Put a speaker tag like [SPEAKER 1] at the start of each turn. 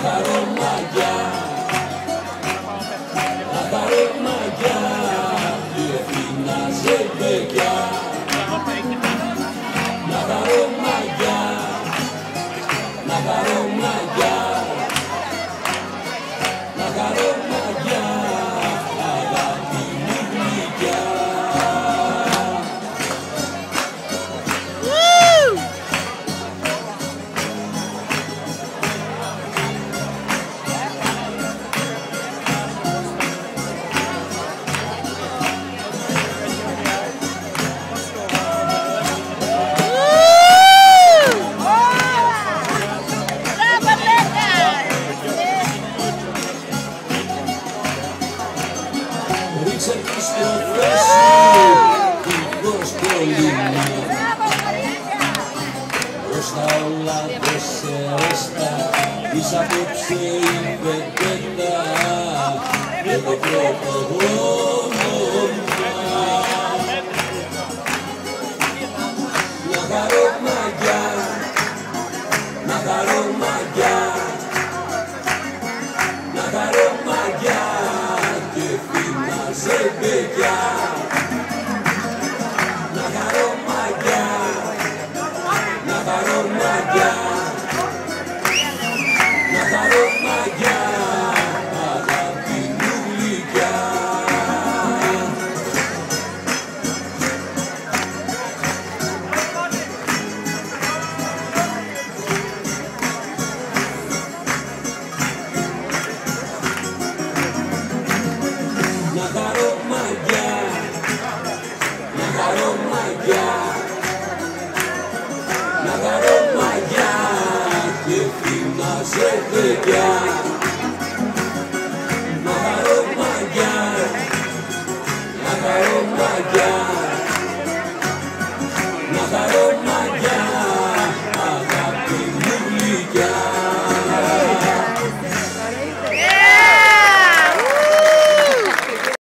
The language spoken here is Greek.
[SPEAKER 1] χαρώ μαγιά, να χαρώ μαγιά, η Ευθύνα ζεμπεκιά. Να χαρώ μαγιά, να χαρώ μαγιά, να χαρώ μαγιά, αγάπη μου γλυκιά. Ρίξε τις στροφές σου, δίχως κολλήμα, προς τα όλα τεσσερέστα, της απόψε η πεντέτα, και το πρώτο όνομα. Να χαρώ μαγιά, να χαρώ μαγιά, να χαρώ μαγιά, ζεμπεκιά. Να χαρώ μαγιά, να χαρώ μαγιά, να χαρώ μαγιά, αγάπη μου γλυκιά. Να χαρώ μαγιά, να χαρώ μαγιά, να χαρώ μαγιά, και Ευθύνα ζεμπεκιά. Να χαρώ μαγιά, να χαρώ μαγιά, να χαρώ μαγιά, αγάπη μου γλυκιά.